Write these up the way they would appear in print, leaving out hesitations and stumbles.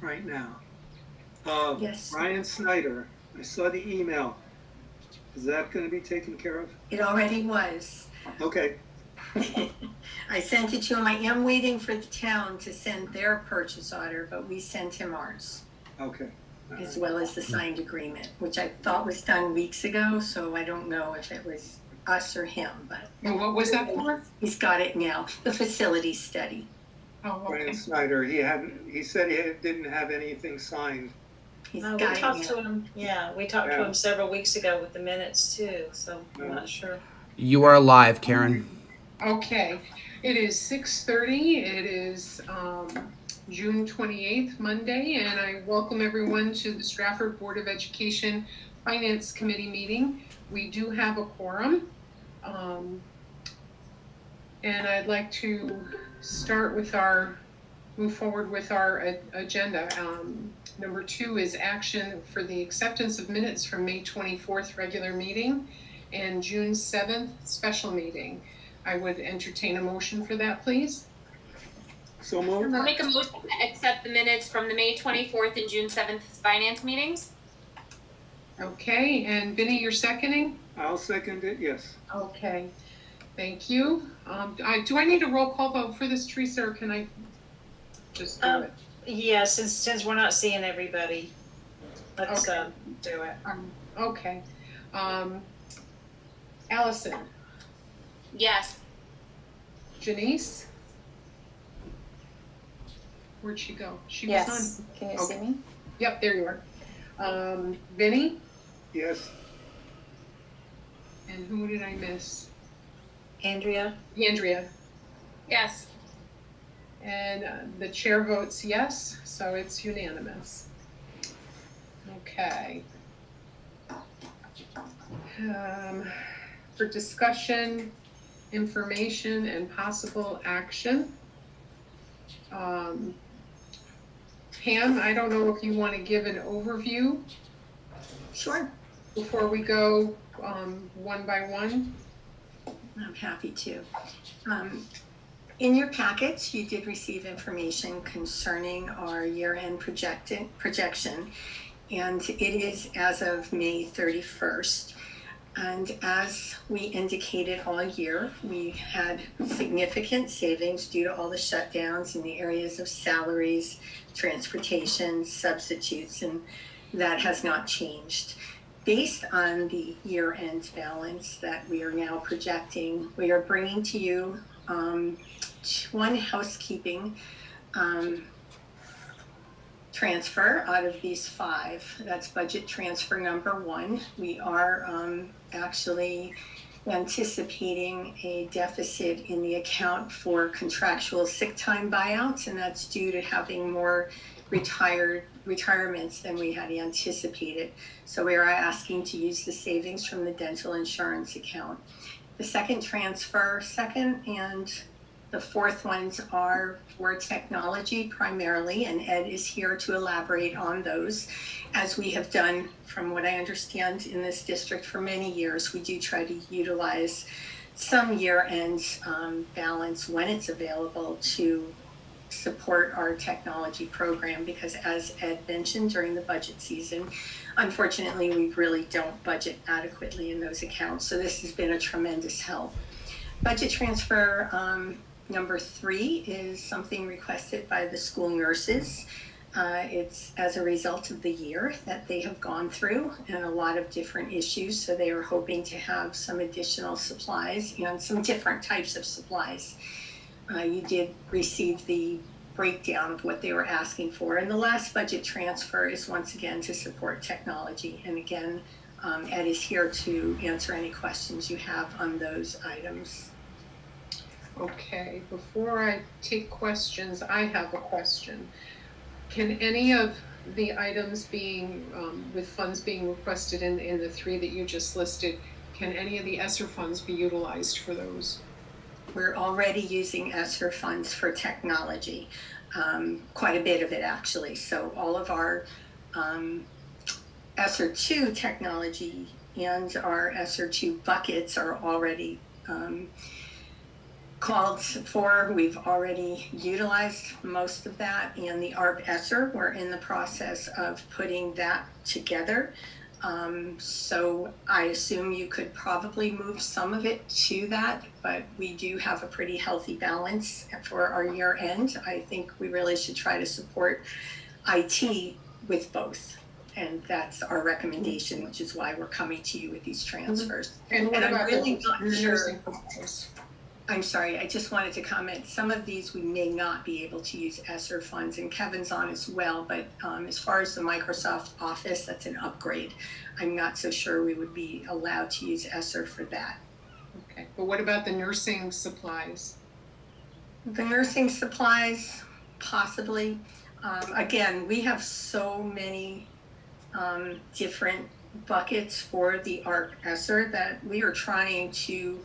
right now. Yes. Ryan Snyder, I saw the email. Is that going to be taken care of? It already was. Okay. I sent it to him. I am waiting for the town to send their purchase order, but we sent him ours, Okay. as well as the signed agreement, which I thought was done weeks ago, so I don't know if it was us or him, but And what was that for? he's got it now, the facility study. Oh, Ryan okay. Snyder, he said he didn't have anything signed. He's We got talked it to now. him, we talked to Yeah. him several weeks ago with the minutes too, so I'm not sure. You are live, Karen. Okay, it is 6:30. It is June 28th, Monday, and I welcome everyone to the Stratford Board of Education Finance Committee meeting. We do have a quorum, and I'd like to move forward with our agenda. Number 2 is action for the acceptance of minutes from May 24th regular meeting and June 7th special meeting. I would entertain a motion for that, please. So moved. I'll make a motion to accept the minutes from the May 24th and June 7th finance meetings. Okay, and Vinnie, you're seconding? I'll second it, yes. Okay, thank you. Do I need a roll call vote for this, Teresa, or can I just do it? Yeah, since we're not seeing everybody, let's do it. Okay. Allison, Yes. Janice? Where'd she go? She was Yes, on. can you Okay. see me? Yep, there you are. Vinnie? Yes. And who did I miss? Andrea? Andrea. Yes. And the chair votes yes, so it's unanimous. Okay. For discussion, information, and possible action. Pam, I don't know if you want to give an overview Sure, before we go one by one. I'm happy to. In your packets, you did receive information concerning our year-end projection, and it is as of May 31st. And as we indicated all year, we had significant savings due to all the shutdowns in the areas of salaries, transportation, substitutes, and that has not changed. Based on the year-end balance that we are now projecting, we are bringing to you one housekeeping transfer out of these 5. That's budget transfer number 1. We are actually anticipating a deficit in the account for contractual sick time buyouts, and that's due to having more retirements than we had anticipated. So we are asking to use the savings from the dental insurance account. The second and the fourth ones are for technology primarily, and Ed is here to elaborate on those. As we have done, from what I understand, in this district for many years, we do try to utilize some year-end balance when it's available to support our technology program, because as Ed mentioned during the budget season, unfortunately, we really don't budget adequately in those accounts. So this has been a tremendous help. Budget transfer number 3 is something requested by the school nurses. It's as a result of the year that they have gone through and a lot of different issues. So they are hoping to have some additional supplies and some different types of supplies. You did receive the breakdown of what they were asking for. And the last budget transfer is once again to support technology. And again, Ed is here to answer any questions you have on those items. Okay, before I take questions, I have a question. Can any of the items being, with funds being requested in the 3 that you just listed, can any of the ESSER funds be utilized for those? We're already using ESSER funds for technology, quite a bit of it actually. So all of our ESSER 2 technology and our ESSER 2 buckets are already called for. We've already utilized most of that, and the ARP ESSER, we're in the process of putting that together. So I assume you could probably move some of it to that, but we do have a pretty healthy balance for our year end. I think we really should try to support IT with both. And that's our recommendation, which is why we're coming to you with these transfers. And what And I'm about really the not nursing sure. supplies? I'm sorry, I just wanted to comment, some of these we may not be able to use ESSER funds, and Kevin's on as well, but as far as the Microsoft Office, that's an upgrade. I'm not so sure we would be allowed to use ESSER for that. Okay, but what about the nursing supplies? The nursing supplies, possibly. Again, we have so many different buckets for the ARC ESSER that we are trying to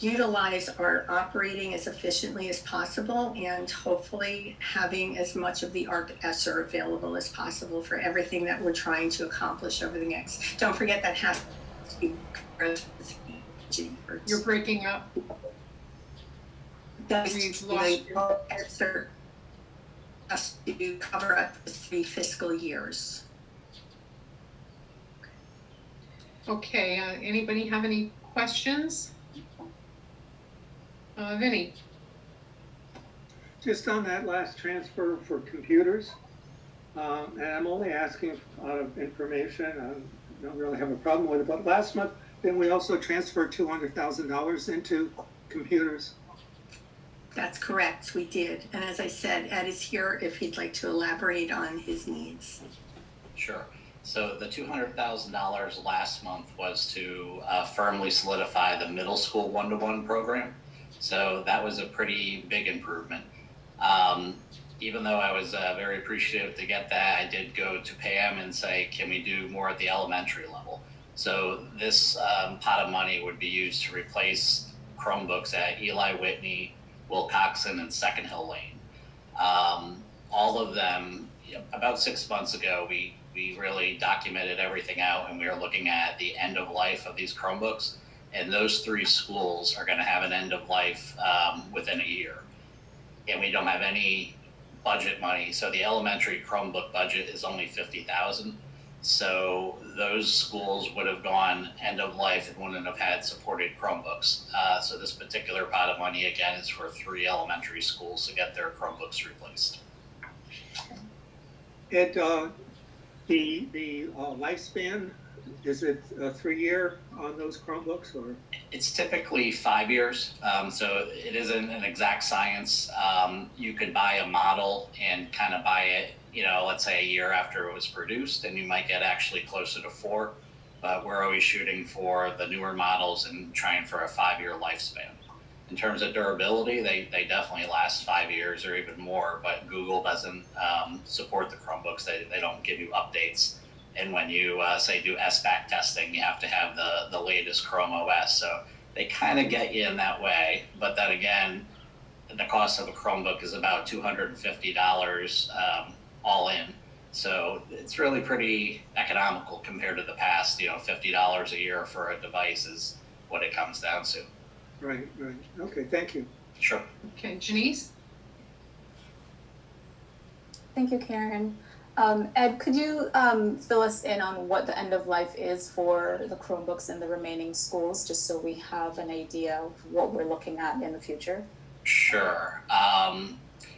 utilize our operating as efficiently as possible and hopefully having as much of the ARC ESSER available as possible for everything that we're trying to accomplish over the next. Don't forget that has to be You're breaking up. That's We've the lost ESSER us to cover up the 3 fiscal years. Okay, anybody have any questions? Vinny? Just on that last transfer for computers, and I'm only asking out of information, I don't really have a problem with it, but last month, then we also transferred $200,000 into computers. That's correct, we did. And as I said, Ed is here if he'd like to elaborate on his needs. Sure. So the $200,000 last month was to firmly solidify the middle school one-to-one program. So that was a pretty big improvement. Even though I was very appreciative to get that, I did go to Pam and say, can we do more at the elementary level? So this pot of money would be used to replace Chromebooks at Eli Whitney, Wilcoxon, and Second Hill Lane. All of them, about 6 months ago, we really documented everything out, and we were looking at the end of life of these Chromebooks. And those 3 schools are going to have an end of life within a year. And we don't have any budget money. So the elementary Chromebook budget is only $50,000. So those schools would have gone end of life and wouldn't have had supported Chromebooks. So this particular pot of money, again, is for 3 elementary schools to get their Chromebooks replaced. The lifespan, is it a 3-year on those Chromebooks, or? It's typically 5 years, so it isn't an exact science. You could buy a model and kind of buy it, let's say a year after it was produced, and you might get actually closer to 4. But we're always shooting for the newer models and trying for a 5-year lifespan. In terms of durability, they definitely last 5 years or even more, but Google doesn't support the Chromebooks. They don't give you updates. And when you say do SBAC testing, you have to have the latest Chrome OS. So they kind of get you in that way. But then again, the cost of a Chromebook is about $250 all in. So it's really pretty economical compared to the past. $50 a year for a device is what it comes down to. Right. Okay, thank you. Sure. Okay, Janice? Thank you, Karen. Ed, could you fill us in on what the end of life is for the Chromebooks in the remaining schools, just so we have an idea of what we're looking at in the future? Sure.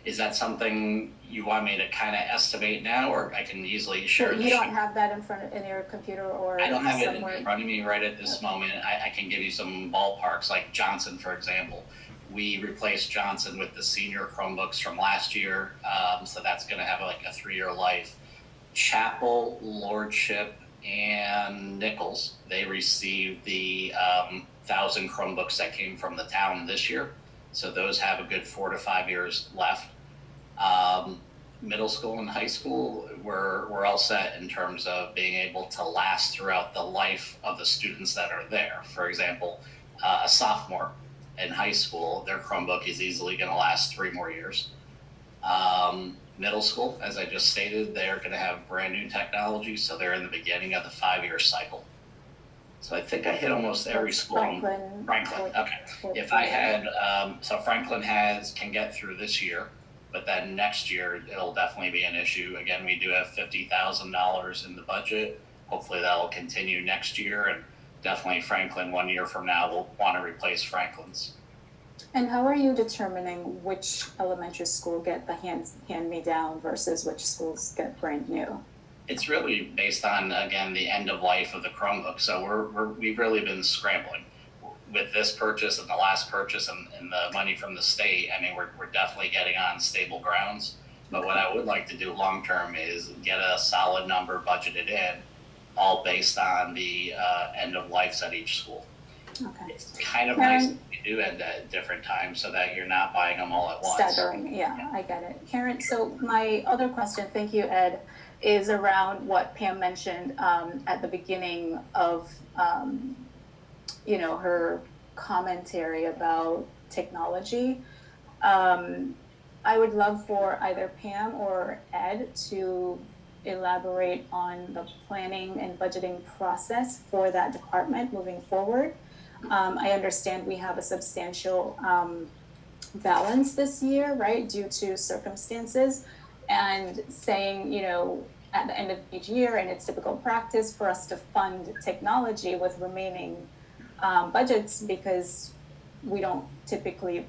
Is that something you want me to kind of estimate now, or I can easily share? You don't have that in your computer or I don't have somewhere? it in front of me right at this moment. I can give you some ballparks, like Johnson, for example. We replaced Johnson with the senior Chromebooks from last year, so that's going to have like a 3-year life. Chapel, Lordship, and Nichols, they received the 1,000 Chromebooks that came from the town this year. So those have a good 4 to 5 years left. Middle school and high school, we're all set in terms of being able to last throughout the life of the students that are there. For example, a sophomore in high school, their Chromebook is easily going to last 3 more years. Middle school, as I just stated, they're going to have brand new technology, so they're in the beginning of the 5-year cycle. So I think I hit almost every school. Franklin, okay. If I had, so Franklin can get through this year, but then next year it'll definitely be an issue. Again, we do have $50,000 in the budget. Hopefully that'll continue next year, and definitely Franklin 1 year from now will want to replace Franklin's. And how are you determining which elementary school get the hand-me-down versus which schools get brand new? It's really based on, again, the end of life of the Chromebook. So we've really been scrambling with this purchase and the last purchase and the money from the state. I mean, we're definitely getting on stable grounds. But what I would like to do long term is get a solid number budgeted in, all based on the end of lives at each school. Okay. It's kind of nice that we do end at different times so that you're not buying them all at once. Staggering, yeah, I get it. Karen, so my other question, thank you, Ed, is around what Pam mentioned at the beginning of, her commentary about technology. I would love for either Pam or Ed to elaborate on the planning and budgeting process for that department moving forward. I understand we have a substantial balance this year, right, due to circumstances, and saying, at the end of each year, and it's typical practice for us to fund technology with remaining budgets because we don't typically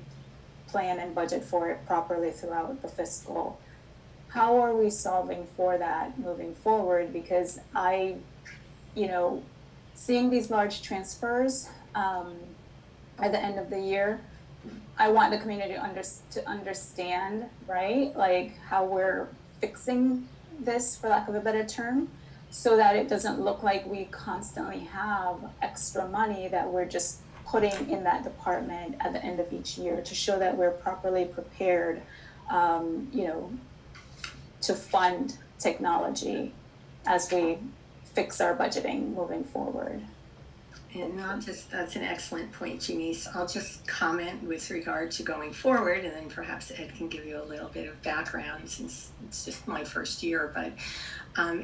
plan and budget for it properly throughout the fiscal. How are we solving for that moving forward? Because seeing these large transfers at the end of the year, I want the community to understand, right, like how we're fixing this, for lack of a better term, so that it doesn't look like we constantly have extra money that we're just putting in that department at the end of each year, to show that we're properly prepared, to fund technology as we fix our budgeting moving forward. And that's an excellent point, Janice. I'll just comment with regard to going forward, and then perhaps Ed can give you a little bit of background since it's just my first year. But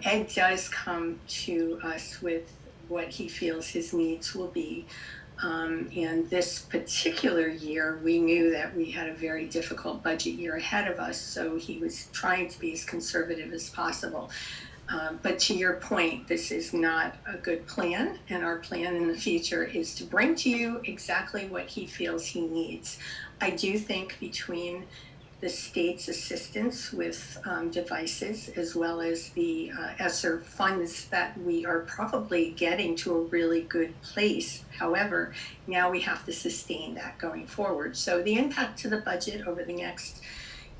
Ed does come to us with what he feels his needs will be. And this particular year, we knew that we had a very difficult budget year ahead of us, so he was trying to be as conservative as possible. But to your point, this is not a good plan, and our plan in the future is to bring to you exactly what he feels he needs. I do think between the state's assistance with devices, as well as the ESSER funds, that we are probably getting to a really good place. However, now we have to sustain that going forward. So the impact to the budget over the next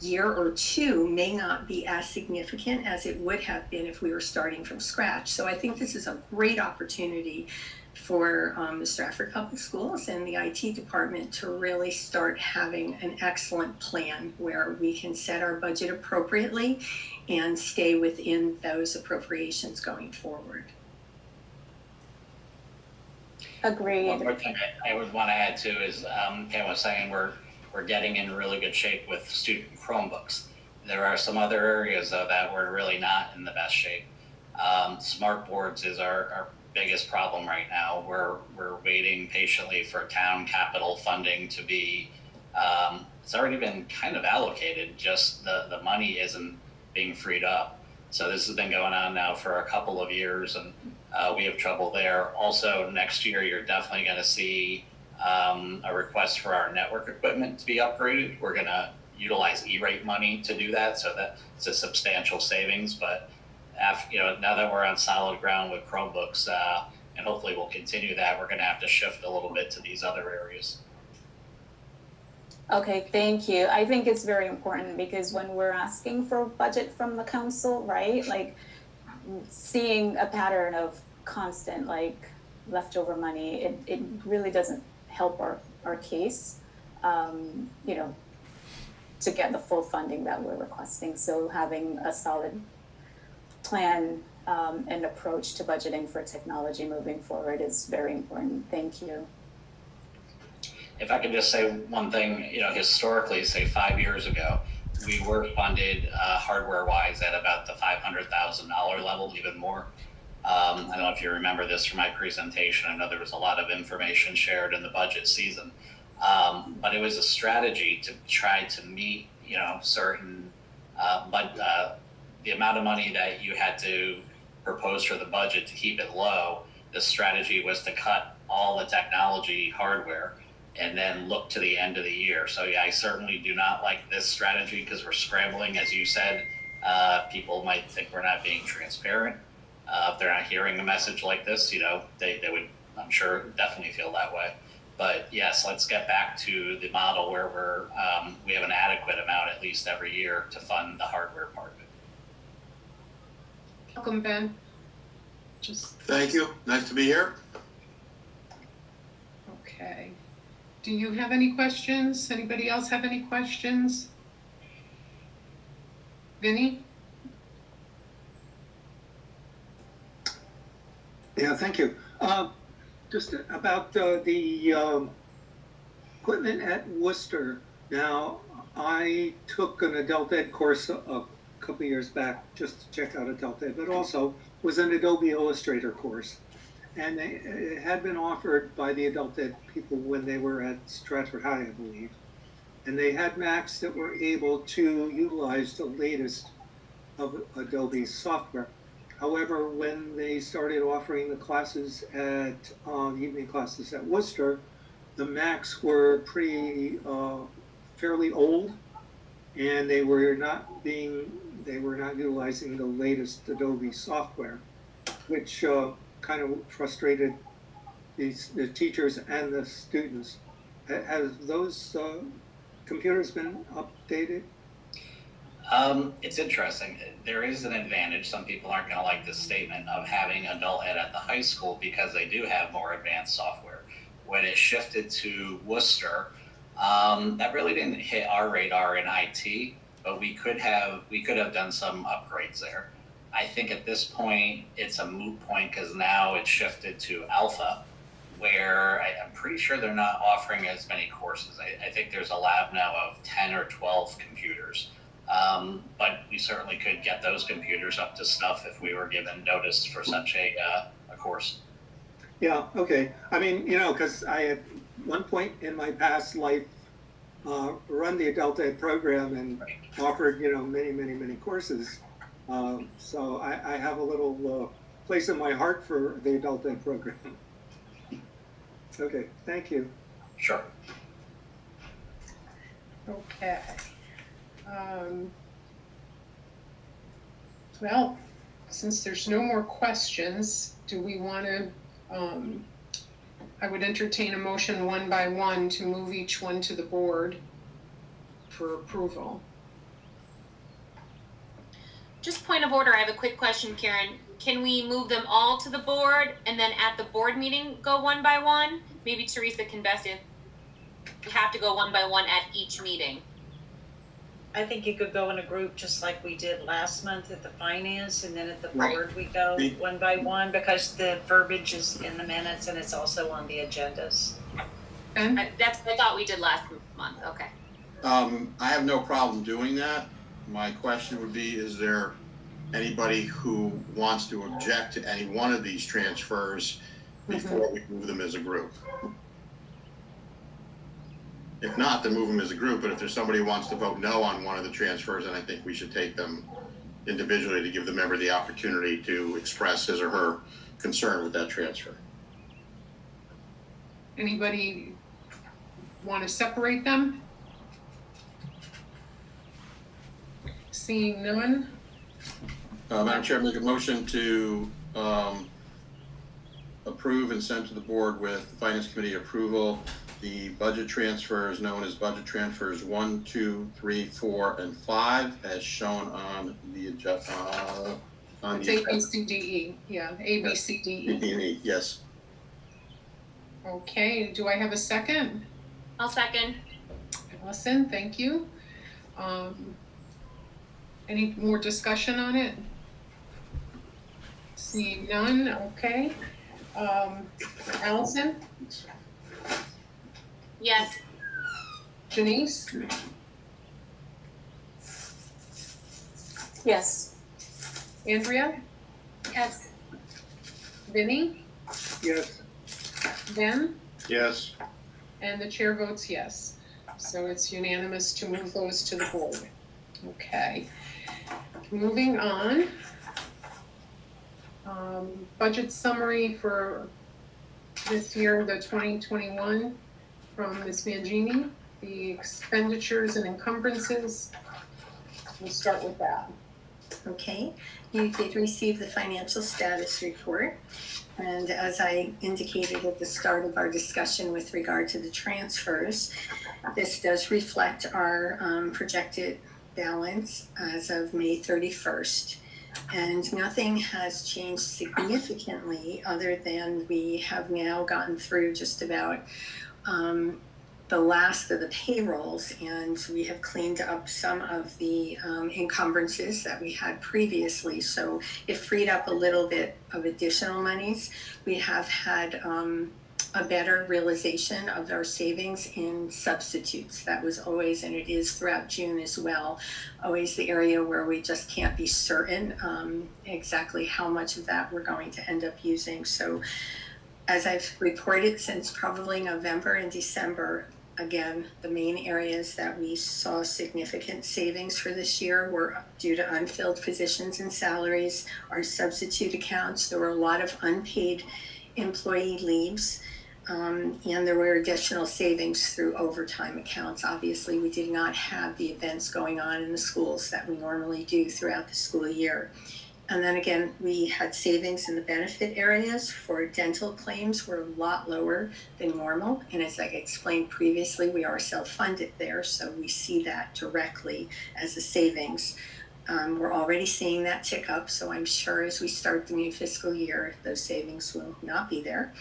year or two may not be as significant as it would have been if we were starting from scratch. So I think this is a great opportunity for the Stratford Public Schools and the IT department to really start having an excellent plan where we can set our budget appropriately and stay within those appropriations going forward. Agreed. One more thing I would want to add too is Pam was saying we're getting in really good shape with student Chromebooks. There are some other areas though that we're really not in the best shape. Smart boards is our biggest problem right now. We're waiting patiently for town capital funding to be, it's already been kind of allocated, just the money isn't being freed up. So this has been going on now for a couple of years, and we have trouble there. Also, next year, you're definitely gonna see a request for our network equipment to be upgraded. We're gonna utilize E-rate money to do that, so that it's a substantial savings. But now that we're on solid ground with Chromebooks, and hopefully we'll continue that, we're gonna have to shift a little bit to these other areas. Okay, thank you. I think it's very important because when we're asking for budget from the council, right, like seeing a pattern of constant leftover money, it really doesn't help our case, to get the full funding that we're requesting. So having a solid plan and approach to budgeting for technology moving forward is very important. Thank you. If I could just say one thing, historically, say 5 years ago, we were funded hardware-wise at about the $500,000 level, even more. I don't know if you remember this from my presentation. I know there was a lot of information shared in the budget season. But it was a strategy to try to meet, certain, the amount of money that you had to propose for the budget to keep it low. The strategy was to cut all the technology hardware and then look to the end of the year. So yeah, I certainly do not like this strategy because we're scrambling, as you said. People might think we're not being transparent. If they're not hearing a message like this, they would, I'm sure, definitely feel that way. But yes, let's get back to the model where we have an adequate amount at least every year to fund the hardware part of it. Welcome, Ben. Thank you. Nice to be here. Okay. Do you have any questions? Anybody else have any questions? Vinny? Yeah, thank you. Just about the equipment at Worcester. Now, I took an adult ed course a couple years back just to check out adult ed, but also was an Adobe Illustrator course. And it had been offered by the adult ed people when they were at Stratford High, I believe. And they had Macs that were able to utilize the latest of Adobe software. However, when they started offering the classes at the evening classes at Worcester, the Macs were fairly old, and they were not utilizing the latest Adobe software, which kind of frustrated the teachers and the students. Have those computers been updated? It's interesting. There is an advantage. Some people aren't going to like this statement of having adult ed at the high school because they do have more advanced software. When it shifted to Worcester, that really didn't hit our radar in IT, but we could have done some upgrades there. I think at this point it's a moot point because now it's shifted to Alpha, where I'm pretty sure they're not offering as many courses. I think there's a lab now of 10 or 12 computers. But we certainly could get those computers up to snuff if we were given notice for such a course. Yeah, okay. I mean, because I at one point in my past life run the adult ed program and offered, many courses. So I have a little place in my heart for the adult ed program. Okay, thank you. Sure. Okay. Well, since there's no more questions, do we want to, I would entertain a motion one by one to move each one to the board for approval. Just point of order, I have a quick question, Karen. Can we move them all to the board and then at the board meeting go one by one? Maybe Teresa can best if we have to go one by one at each meeting. I think you could go in a group just like we did last month at the finance, and then at the Right. board we go one by one because the verbiage is in the minutes and it's also on the agendas. Ben? That's what I thought we did last month, okay. I have no problem doing that. My question would be, is there anybody who wants to object to any one of these transfers before we move them as a group? If not, then move them as a group, but if there's somebody who wants to vote no on one of the transfers, then I think we should take them individually to give the member the opportunity to express his or her concern with that transfer. Anybody want to separate them? Seeing none, Madam Chair, make a motion to approve and send to the board with the Finance Committee approval the budget transfers known as budget transfers 1, 2, 3, 4, and 5 as shown on the agenda. it's A, B, C, D, E. Yeah, A, B, C, D, E. E. Yes. Okay, do I have a second? I'll second. Allison, thank you. Any more discussion on it? Seeing none, okay. Allison, Yes. Janice, Yes. Andrea, Yes. Vinnie, Yes. Ben, Yes. and the chair votes yes. So it's unanimous to move those to the board. Okay. Moving on. Budget summary for this year, the 2021, from Ms. Mangini, the expenditures and encumbrances. We'll start with that. Okay, you did receive the financial status report. And as I indicated at the start of our discussion with regard to the transfers, this does reflect our projected balance as of May 31st. And nothing has changed significantly other than we have now gotten through just about the last of the payrolls, and we have cleaned up some of the encumbrances that we had previously. So it freed up a little bit of additional monies. We have had a better realization of our savings in substitutes. That was always, and it is throughout June as well, always the area where we just can't be certain exactly how much of that we're going to end up using. So as I've reported since probably November and December, again, the main areas that we saw significant savings for this year were due to unfilled positions and salaries, our substitute accounts. There were a lot of unpaid employee leaves, and there were additional savings through overtime accounts. Obviously, we did not have the events going on in the schools that we normally do throughout the school year. And then again, we had savings in the benefit areas for dental claims were a lot lower than normal. And as I explained previously, we are self-funded there, so we see that directly as a savings. We're already seeing that tick up, so I'm sure as we start the new fiscal year, those savings will not be there.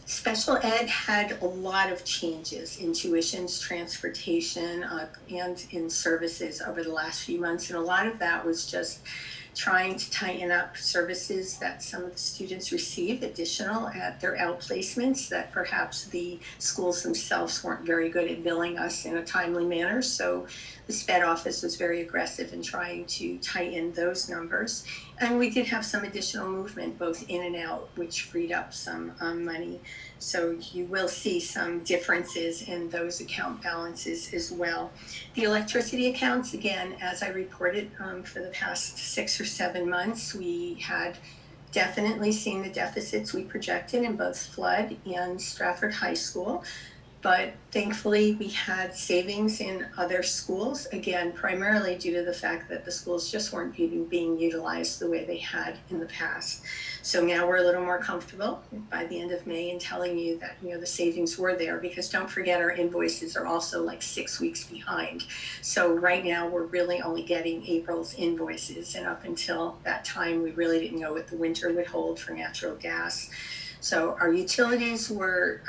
Special ed had a lot of changes in tuitions, transportation, and in services over the last few months. And a lot of that was just trying to tighten up services that some of the students receive additional at their outplacements that perhaps the schools themselves weren't very good at billing us in a timely manner. So the SPED office was very aggressive in trying to tighten those numbers. And we did have some additional movement both in and out, which freed up some money. So you will see some differences in those account balances as well. The electricity accounts, again, as I reported for the past 6 or 7 months, we had definitely seen the deficits we projected in both Flood and Stratford High School. But thankfully, we had savings in other schools, again, primarily due to the fact that the schools just weren't being utilized the way they had in the past. So now we're a little more comfortable by the end of May in telling you that, the savings were there, because don't forget our invoices are also like 6 weeks behind. So right now we're really only getting April's invoices, and up until that time, we really didn't know what the winter would hold for natural gas. So our utilities were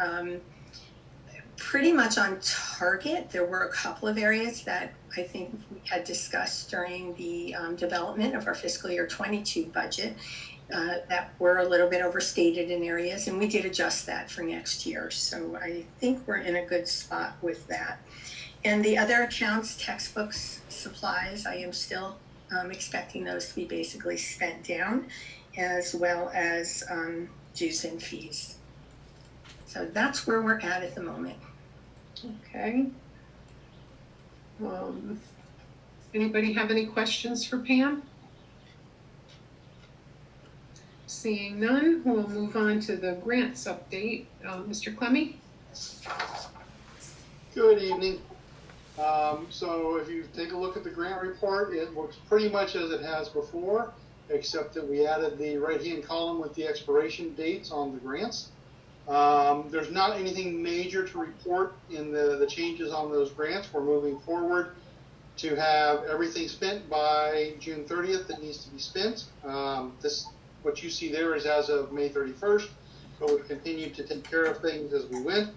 pretty much on target. There were a couple of areas that I think we had discussed during the development of our fiscal year 22 budget that were a little bit overstated in areas, and we did adjust that for next year. So I think we're in a good spot with that. And the other accounts, textbooks, supplies, I am still expecting those to be basically spent down, as well as dues and fees. So that's where we're at the moment. Okay. Anybody have any questions for Pam? Seeing none, we'll move on to the grants update. Mr. Clemmy? Good evening. So if you take a look at the grant report, it looks pretty much as it has before, except that we added the right-hand column with the expiration dates on the grants. There's not anything major to report in the changes on those grants. We're moving forward to have everything spent by June 30th that needs to be spent. What you see there is as of May 31st, so we've continued to take care of things as we went.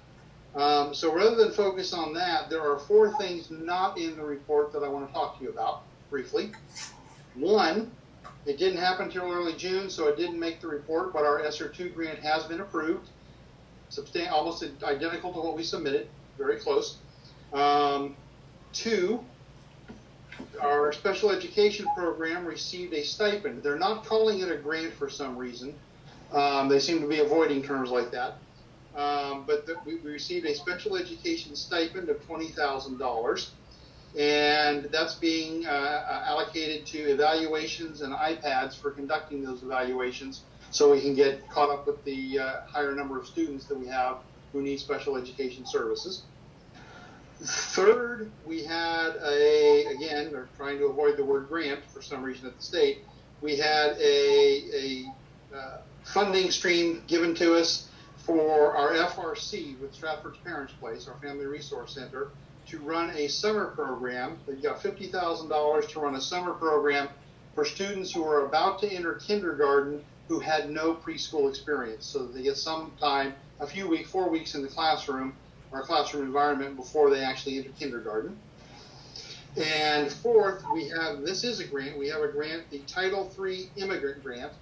So rather than focus on that, there are 4 things not in the report that I want to talk to you about briefly. One, it didn't happen till early June, so it didn't make the report, but our ESSER 2 grant has been approved. Almost identical to what we submitted, very close. 2, our special education program received a stipend. They're not calling it a grant for some reason, They seem to be avoiding terms like that. We received a special education stipend of $20,000, and that's being allocated to evaluations and iPads for conducting those evaluations, so we can get caught up with the higher number of students that we have who need special education services. Third, we had again, they're trying to avoid the word grant for some reason at the state, we had a funding stream given to us for our FRC with Stratford's Parents Place, our Family Resource Center, to run a summer program. They've got $50,000 to run a summer program for students who are about to enter kindergarten who had no preschool experience, so that they get some time, a few weeks, 4 weeks in the classroom or classroom environment before they actually enter kindergarten. And fourth, this is a grant, we have a grant, the Title III Immigrant Grant.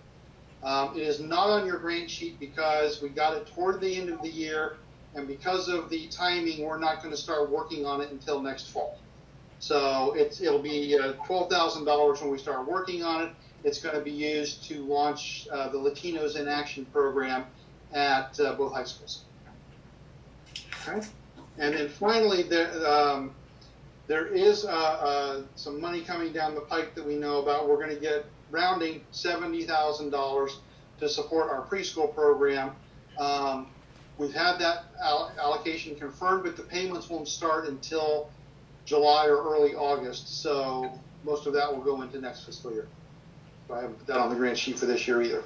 It is not on your grant sheet because we got it toward the end of the year, and because of the timing, we're not going to start working on it until next fall. So it'll be $12,000 when we start working on it. It's going to be used to launch the Latinos in Action program at both high schools. Okay. And then finally, there is some money coming down the pike that we know about. We're going to get rounding $70,000 to support our preschool program. We've had that allocation confirmed, but the payments won't start until July or early August, so most of that will go into next fiscal year. So I haven't put that on the grant sheet for this year either.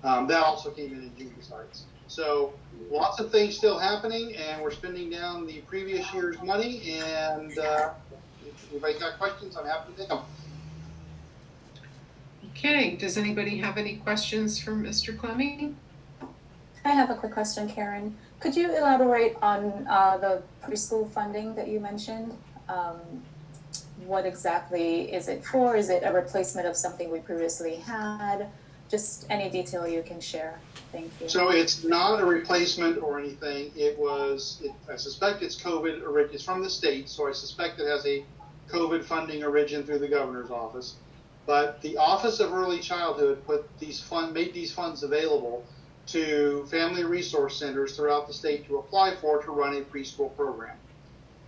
That also came in June besides. So lots of things still happening, and we're spending down the previous year's money, and if anybody's got questions, I'm happy to take them. Okay, does anybody have any questions for Mr. Clemming? I have a quick question, Karen. Could you elaborate on the preschool funding that you mentioned? What exactly is it for? Is it a replacement of something we previously had? Just any detail you can share. Thank you. So it's not a replacement or anything. I suspect it's COVID, it's from the state, so I suspect it has a COVID funding origin through the governor's office. But the Office of Early Childhood made these funds available to family resource centers throughout the state to apply for to run a preschool program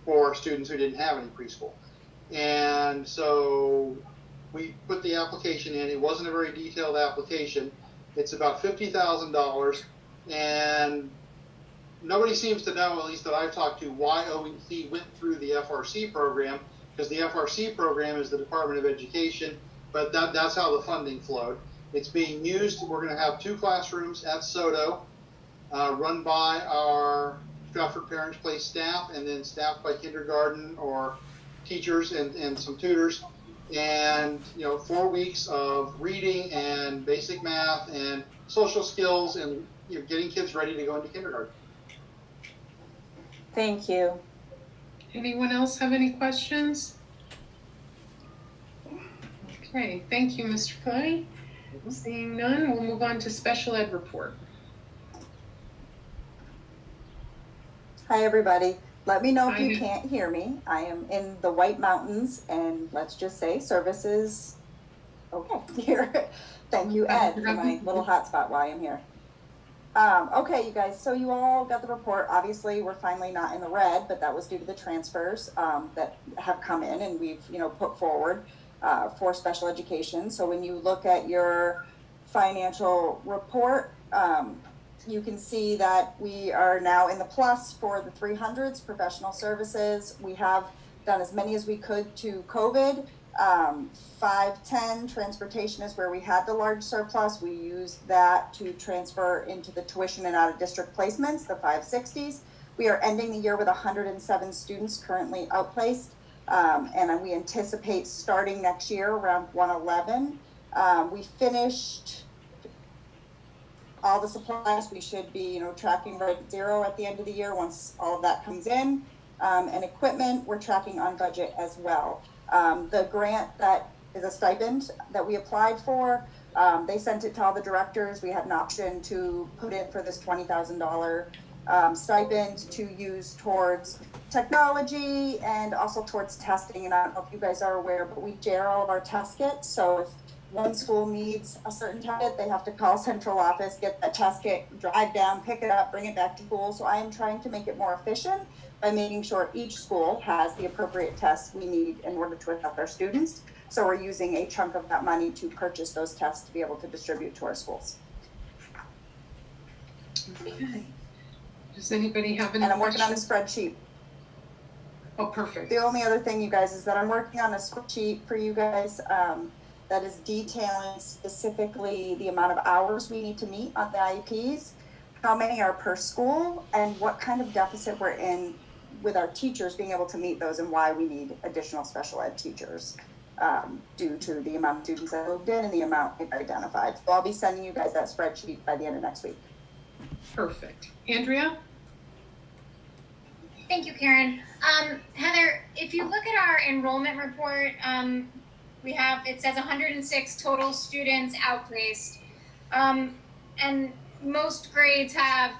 for students who didn't have any preschool. And so we put the application in. It wasn't a very detailed application. It's about $50,000, and nobody seems to know, at least that I've talked to, why OEC went through the FRC program, because the FRC program is the Department of Education, but that's how the funding flowed. It's being used. We're going to have 2 classrooms at SOTO, run by our Stratford Parents Place staff, and then staffed by kindergarten or teachers and some tutors. And 4 weeks of reading and basic math and social skills, and getting kids ready to go into kindergarten. Thank you. Anyone else have any questions? Okay, thank you, Mr. Clay. Seeing none, we'll move on to special ed report. Hi, everybody. Let me know if Hi. you can't hear me. I am in the White Mountains, and let's just say service is okay here. Thank you, Ed, for my little hotspot while I'm here. Okay, you guys, so you all got the report. Obviously, we're finally not in the red, but that was due to the transfers that have come in and we've, put forward for special education. So when you look at your financial report, you can see that we are now in the plus for the 300s, professional services. We have done as many as we could to COVID. 510 transportation is where we had the large surplus. We used that to transfer into the tuition and out of district placements, the 560s. We are ending the year with 107 students currently outplaced. And we anticipate starting next year around 111. We finished all the supplies. We should be, tracking right at 0 at the end of the year once all of that comes in. And equipment, we're tracking on budget as well. The grant that is a stipend that we applied for, they sent it to all the directors. We had an option to put in for this $20,000 stipend to use towards technology and also towards testing. And I don't know if you guys are aware, but we share all of our test kits. So if one school needs a certain test, they have to call central office, get that test kit, drive down, pick it up, bring it back to school. So I am trying to make it more efficient by making sure each school has the appropriate tests we need in order to assess our students. So we're using a chunk of that money to purchase those tests to be able to distribute to our schools. Okay. Does anybody have any And I'm working on a questions? spreadsheet. Oh, perfect. The only other thing, you guys, is that I'm working on a spreadsheet for you guys that is detailing specifically the amount of hours we need to meet on the IEPs, how many are per school, and what kind of deficit we're in with our teachers being able to meet those, and why we need additional special ed teachers due to the amount of students that moved in and the amount we've identified. So I'll be sending you guys that spreadsheet by the end of next week. Perfect. Andrea? Thank you, Karen. Heather, if you look at our enrollment report, we have, it says 106 total students outplaced. And most grades have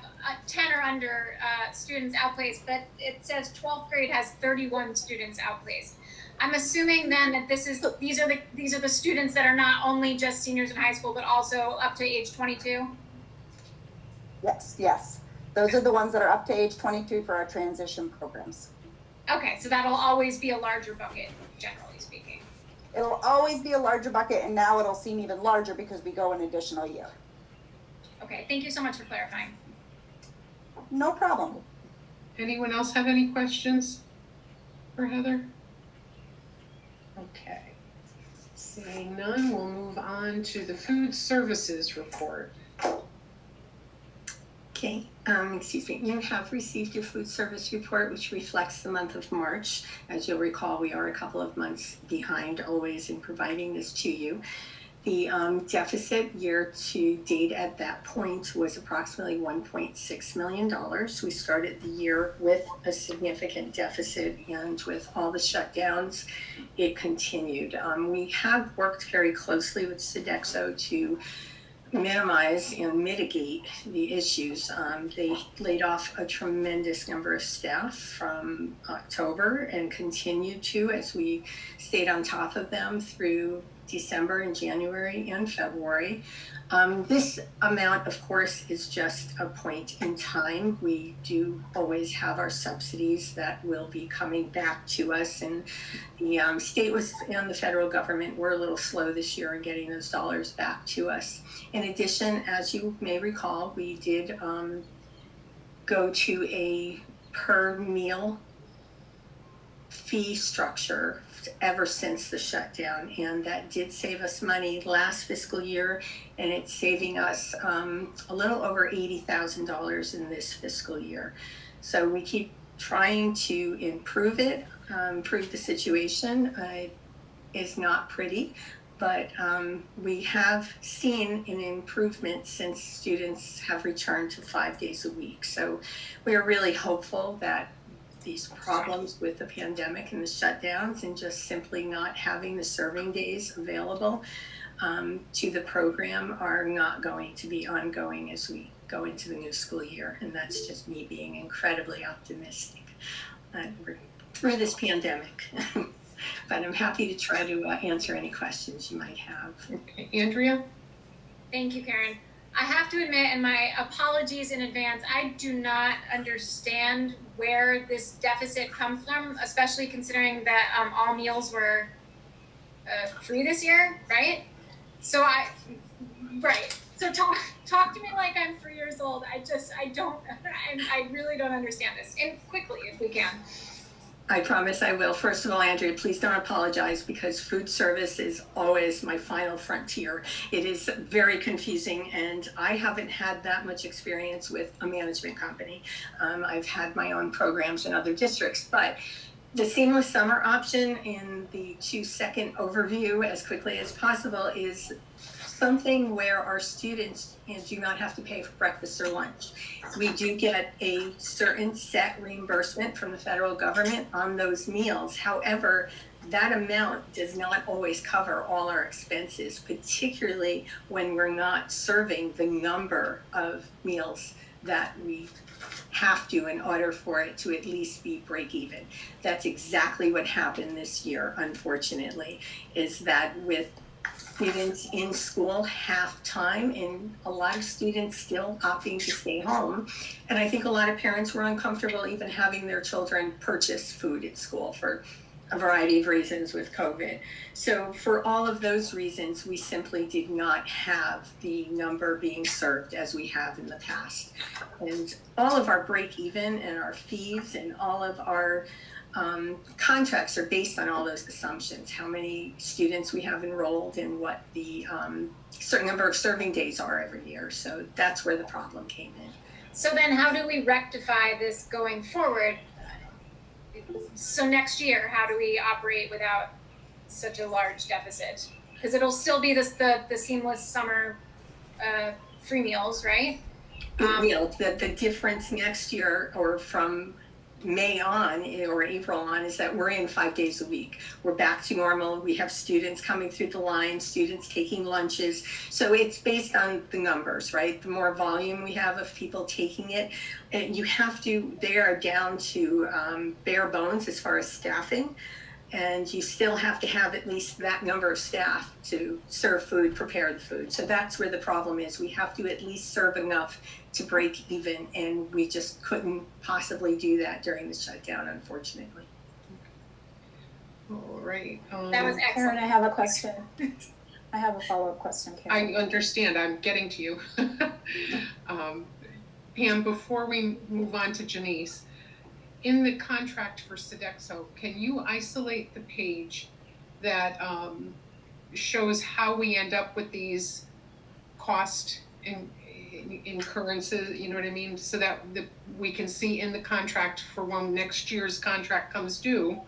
10 or under students outplaced, but it says 12th grade has 31 students outplaced. I'm assuming then that these are the students that are not only just seniors in high school, but also up to age 22? Yes. Those are the ones that are up to age 22 for our transition programs. Okay, so that'll always be a larger bucket, generally speaking. It'll always be a larger bucket, and now it'll seem even larger because we go an additional year. Okay, thank you so much for clarifying. No problem. Anyone else have any questions for Heather? Okay. Seeing none, we'll move on to the food services report. Okay, you have received your food service report, which reflects the month of March. As you'll recall, we are a couple of months behind always in providing this to you. The deficit year to date at that point was approximately $1.6 million. We started the year with a significant deficit, and with all the shutdowns, it continued. We have worked very closely with Sodexo to minimize and mitigate the issues. They laid off a tremendous number of staff from October and continued to, as we stayed on top of them through December and January and February. This amount, of course, is just a point in time. We do always have our subsidies that will be coming back to us, and the state and the federal government were a little slow this year in getting those dollars back to us. In addition, as you may recall, we did go to a per meal fee structure ever since the shutdown, and that did save us money last fiscal year, and it's saving us a little over $80,000 in this fiscal year. So we keep trying to improve it, improve the situation. It is not pretty, but we have seen an improvement since students have returned to 5 days a week. So we are really hopeful that these problems with the pandemic and the shutdowns and just simply not having the serving days available to the program are not going to be ongoing as we go into the new school year. And that's just me being incredibly optimistic through this pandemic. But I'm happy to try to answer any questions you might have. Okay, Andrea? Thank you, Karen. I have to admit, and my apologies in advance, I do not understand where this deficit comes from, especially considering that all meals were free this year, right? So So talk to me like I'm 3 years old. I really don't understand this. And quickly, if we can. I promise I will. First of all, Andrea, please don't apologize, because food service is always my final frontier. It is very confusing, and I haven't had that much experience with a management company. I've had my own programs in other districts, but the seamless summer option in the 2-second overview as quickly as possible is something where our students do not have to pay for breakfast or lunch. We do get a certain set reimbursement from the federal government on those meals. However, that amount does not always cover all our expenses, particularly when we're not serving the number of meals that we have to in order for it to at least be break even. That's exactly what happened this year, unfortunately, is that with students in school half time, and a lot of students still opting to stay home. And I think a lot of parents were uncomfortable even having their children purchase food at school for a variety of reasons with COVID. So for all of those reasons, we simply did not have the number being served as we have in the past. And all of our break even and our fees and all of our contracts are based on all those assumptions, how many students we have enrolled and what the certain number of serving days are every year. So that's where the problem came in. So then how do we rectify this going forward? So next year, how do we operate without such a large deficit? Because it'll still be the seamless summer free meals, right? The difference next year, or from May on or April on, is that we're in 5 days a week. We're back to normal. We have students coming through the line, students taking lunches. So it's based on the numbers, right? The more volume we have of people taking it, and they are down to bare bones as far as staffing. And you still have to have at least that number of staff to serve food, prepare the food. So that's where the problem is. We have to at least serve enough to break even, and we just couldn't possibly do that during the shutdown, unfortunately. All right. That was excellent. Karen, I have a question. I have a follow-up question, Karen. I understand. I'm getting to you. Pam, before we move on to Janice, in the contract for Sodexo, can you isolate the page that shows how we end up with these cost incurrences, you know what I mean? So that we can see in the contract for when next year's contract comes due,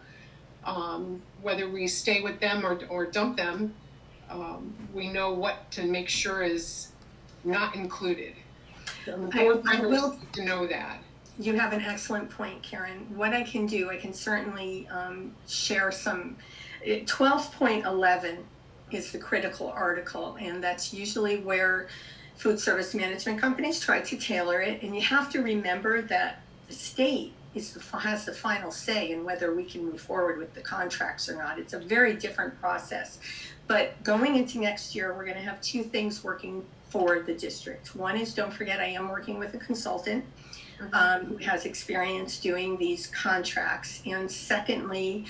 whether we stay with them or dump them, we know what to make sure is not included. I will to know that. You have an excellent point, Karen. What I can do, I can certainly share some. 12.11 is the critical article, and that's usually where food service management companies try to tailor it. And you have to remember that the state has the final say in whether we can move forward with the contracts or not. It's a very different process. But going into next year, we're going to have two things working for the district. One is, don't forget, I am working with a consultant who has experience doing these contracts. And secondly,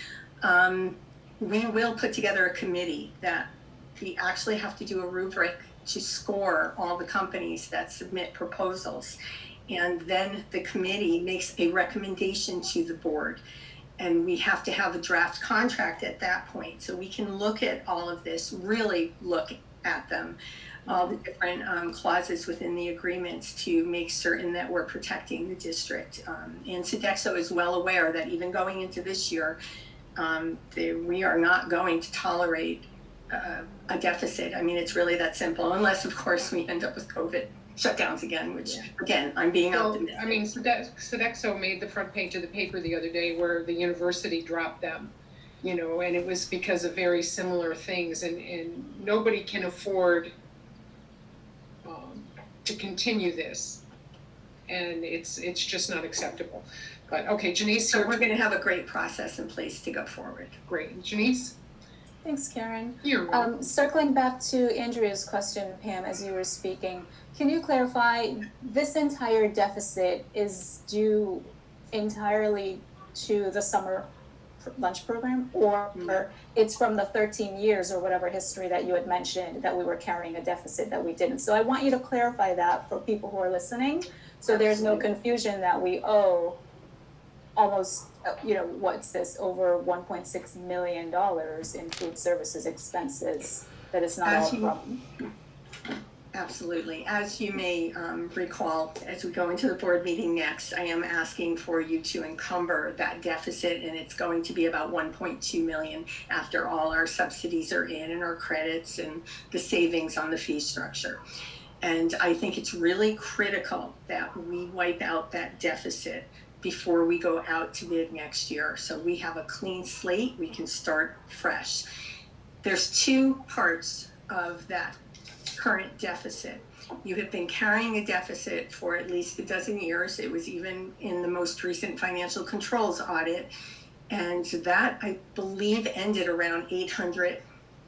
we will put together a committee that we actually have to do a rubric to score all the companies that submit proposals. And then the committee makes a recommendation to the board. And we have to have a draft contract at that point. So we can look at all of this, really look at them, all the different clauses within the agreements to make certain that we're protecting the district. And Sodexo is well aware that even going into this year, we are not going to tolerate a deficit. I mean, it's really that simple, unless of course we end up with COVID shutdowns again, which again, I'm being optimistic. I mean, Sodexo made the front page of the paper the other day where the university dropped them, you know, and it was because of very similar things, and nobody can afford to continue this, and it's just not acceptable. But okay, Janice. So we're going to have a great process in place to go forward. Great, Janice. Thanks, Karen. You're welcome. Circling back to Andrea's question, Pam, as you were speaking, can you clarify, this entire deficit is due entirely to the summer lunch program, or it's from the 13 years or whatever history that you had mentioned that we were carrying a deficit that we didn't? So I want you to clarify that for people who are listening, so there's no confusion that we owe almost, what's this, over $1.6 million in food services expenses that is not all from. Absolutely. As you may recall, as we go into the board meeting next, I am asking for you to encumber that deficit, and it's going to be about 1.2 million after all our subsidies are in and our credits and the savings on the fee structure. And I think it's really critical that we wipe out that deficit before we go out to bid next year. So we have a clean slate, we can start fresh. There's two parts of that current deficit. You have been carrying a deficit for at least a dozen years. It was even in the most recent financial controls audit. And that, I believe, ended around $800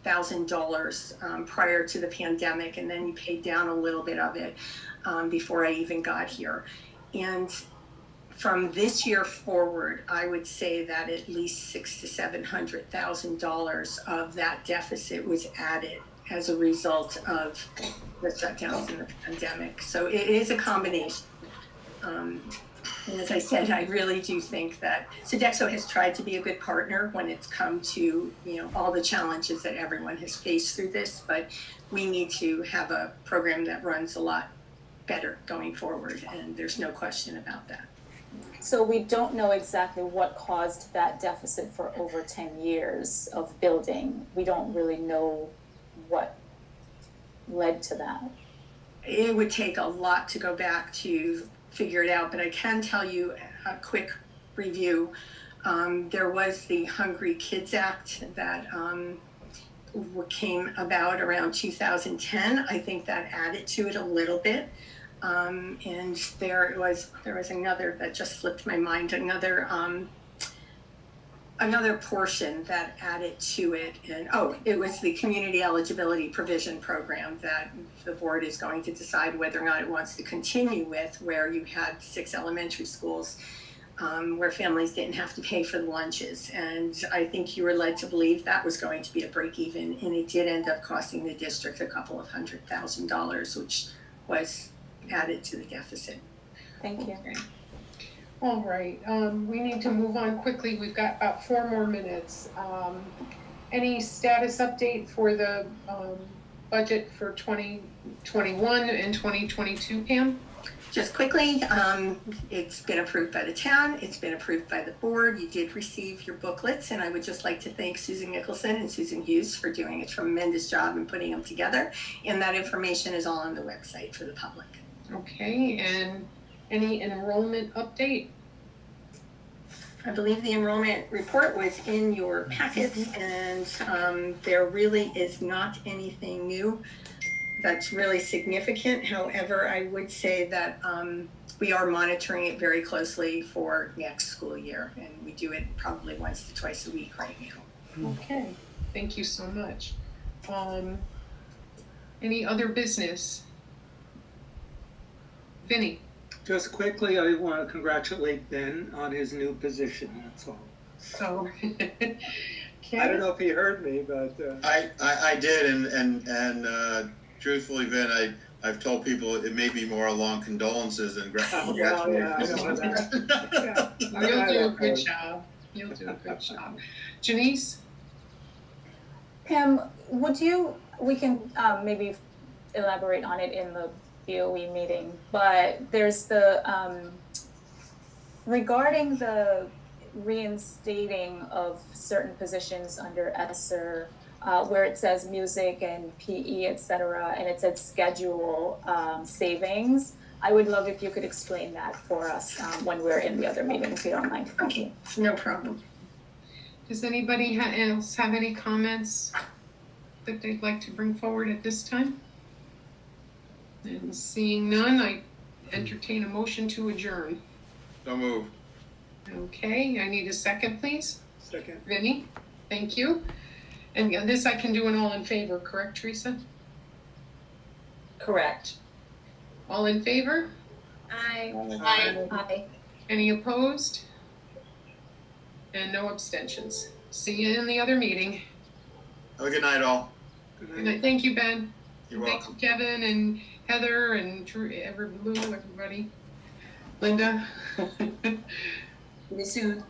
$100,000 prior to the pandemic, and then you paid down a little bit of it before I even got here. And from this year forward, I would say that at least $600,000 to $700,000 of that deficit was added as a result of the shutdowns in the pandemic. So it is a combination. And as I said, I really do think that Sodexo has tried to be a good partner when it's come to, all the challenges that everyone has faced through this, but we need to have a program that runs a lot better going forward, and there's no question about that. So we don't know exactly what caused that deficit for over 10 years of building. We don't really know what led to that. It would take a lot to go back to figure it out, but I can tell you a quick review. There was the Hungry Kids Act that came about around 2010. I think that added to it a little bit. And there was another that just slipped my mind, another portion that added to it, and it was the community eligibility provision program that the board is going to decide whether or not it wants to continue with, where you had 6 elementary schools where families didn't have to pay for the lunches. And I think you were led to believe that was going to be a break even, and it did end up costing the district a couple of $100,000, which was added to the deficit. Thank you. All right, we need to move on quickly. We've got about 4 more minutes. Any status update for the budget for 2021 and 2022, Pam? Just quickly, it's been approved by the town, it's been approved by the board. You did receive your booklets, and I would just like to thank Susan Nicholson and Susan Hughes for doing a tremendous job in putting them together. And that information is all on the website for the public. Okay, and any enrollment update? I believe the enrollment report was in your packets, and there really is not anything new that's really significant. However, I would say that we are monitoring it very closely for next school year, and we do it probably once to twice a week right now. Okay, thank you so much. Any other business? Vinny? Just quickly, I want to congratulate Ben on his new position, that's all. So, I don't know if he heard me, but. I did, and truthfully, Vin, I've told people it may be more along condolences than congratulations. Well, yeah, I know that. You'll do a good job. You'll do a good job. Janice? Pam, we can maybe elaborate on it in the BOE meeting, but there's the, regarding the reinstating of certain positions under ESSER, where it says music and PE, et cetera, and it said schedule savings. I would love if you could explain that for us when we're in the other meeting, if you don't mind. Okay, no problem. Does anybody else have any comments that they'd like to bring forward at this time? And seeing none, I entertain a motion to adjourn. So moved. Okay, I need a second, please. Second. Vinny, thank you. And this I can do an all in favor, correct, Teresa? Correct. All in favor? Aye. Aye. Any opposed? And no abstentions. See you in the other meeting. Have a good night, all. Good night. Thank you, Ben. You're Thanks, welcome. Kevin and Heather and Drew, everybody. Linda. See you soon.